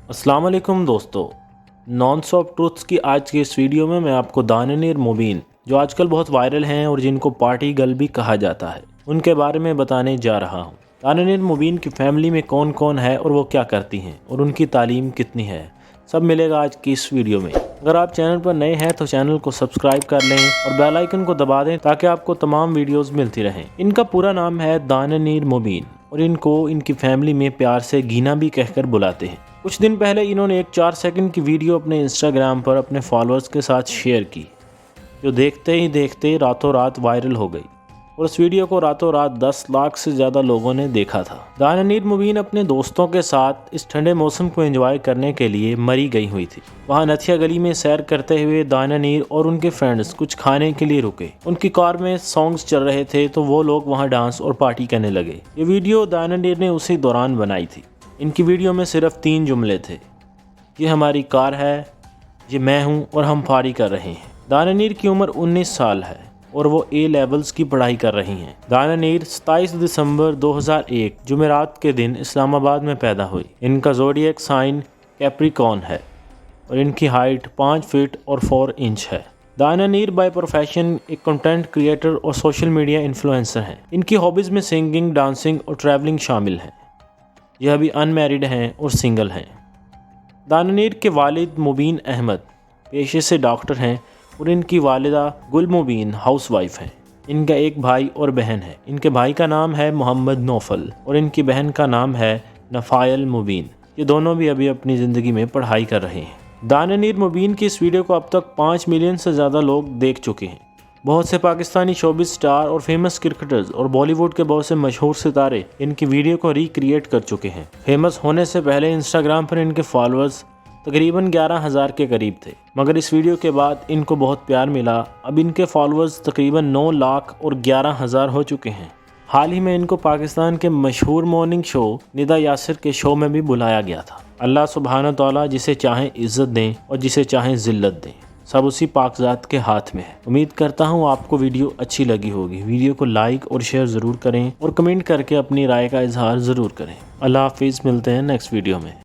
अस्सलाम वालेकुम दोस्तों, नॉन स्टॉप ट्रूथ्स की आज की इस वीडियो में मैं आपको दानियर मुबीन, जो आजकल बहुत वायरल हैं और जिनको पार्टी गर्ल भी कहा जाता है, उनके बारे में बताने जा रहा हूँ। दानियर मुबीन की फैमिली में कौन कौन है और वो क्या करती हैं और उनकी तालीम कितनी है, सब मिलेगा आज की इस वीडियो में। अगर आप चैनल पर नए हैं तो चैनल को सब्सक्राइब कर लें और बेल आइकन को दबा दें ताकि आपको तमाम वीडियोस मिलती रहें। इनका पूरा नाम है दानियर मुबीन और इनको इनकी फैमिली में प्यार से गीना भी कहकर बुलाते हैं। कुछ दिन पहले इन्होंने एक 4 सेकंड की वीडियो अपने इंस्टाग्राम पर अपने फॉलोअर्स के साथ शेयर की, जो देखते ही देखते रातों रात वायरल हो गई और उस वीडियो को रातों रात 10 लाख से ज़्यादा लोगों ने देखा था। दानियर मुबीन अपने दोस्तों के साथ इस ठंडे मौसम को एंजॉय करने के लिए मरी गई हुई थी। वहाँ नथिया गली में सैर करते हुए दानियर और उनके फ्रेंड्स कुछ खाने के लिए रुके। उनकी कार में सॉन्ग्स चल रहे थे तो वो लोग वहाँ डांस और पार्टी करने लगे। ये वीडियो दानियर ने उसी दौरान बनाई थी। इनकी वीडियो में सिर्फ 3 जुमले थे, ये हमारी कार है, ये मैं हूँ और हम पार्टी कर रहे हैं। दानियर की उम्र 19 साल है और वो ए लेवल्स की पढ़ाई कर रही हैं। दानियर 27 दिसंबर 2001 जुमेरात के दिन इस्लामाबाद में पैदा हुई। इनका ज़ोडिएक साइन कैप्रिकॉर्न है और इनकी हाइट 5 फीट और 4 इंच है। दानियर बाय प्रोफेशन एक कंटेंट क्रिएटर और सोशल मीडिया इन्फ्लुएंसर हैं। इनकी हॉबीज़ में सिंगिंग, डांसिंग और ट्रैवलिंग शामिल हैं। यह अभी अनमैरिड हैं और सिंगल हैं। दानियर के वालिद मुबीन अहमद पेशे से डॉक्टर हैं और इनकी वालिदा गुल मुबीन हाउसवाइफ हैं। इनका एक भाई और बहन है। इनके भाई का नाम है मोहम्मद नौफल और इनकी बहन का नाम है नफायल मुबीन। ये दोनों भी अभी अपनी ज़िंदगी में पढ़ाई कर रहे हैं। दानियर मुबीन की इस वीडियो को अब तक 5 मिलियन से ज़्यादा लोग देख चुके हैं। बहुत से पाकिस्तानी शोबिज़ स्टार और फेमस क्रिकेटर्स और बॉलीवुड के बहुत से मशहूर सितारे इनकी वीडियो को रिक्रिएट कर चुके हैं। फेमस होने से पहले इंस्टाग्राम पर इनके फॉलोअर्स तकरीबन 11,000 के करीब थे, मगर इस वीडियो के बाद इनको बहुत प्यार मिला। अब इनके फॉलोअर्स तकरीबन 9 लाख और 11,000 हो चुके हैं। हाल ही में इनको पाकिस्तान के मशहूर मॉर्निंग शो निदा यासिर के शो में भी बुलाया गया था। अल्लाह सुब्हान तआला जिसे चाहें इज़्ज़त दें और जिसे चाहें ज़िल्लत दें, सब उसी पाकज़ात के हाथ में है। उम्मीद करता हूँ आपको वीडियो अच्छी लगी होगी। वीडियो को लाइक और शेयर ज़रूर करें और कमेंट करके अपनी राय का इजहार ज़रूर करें। अल्लाह हाफिज़, मिलते हैं नेक्स्ट वीडियो में।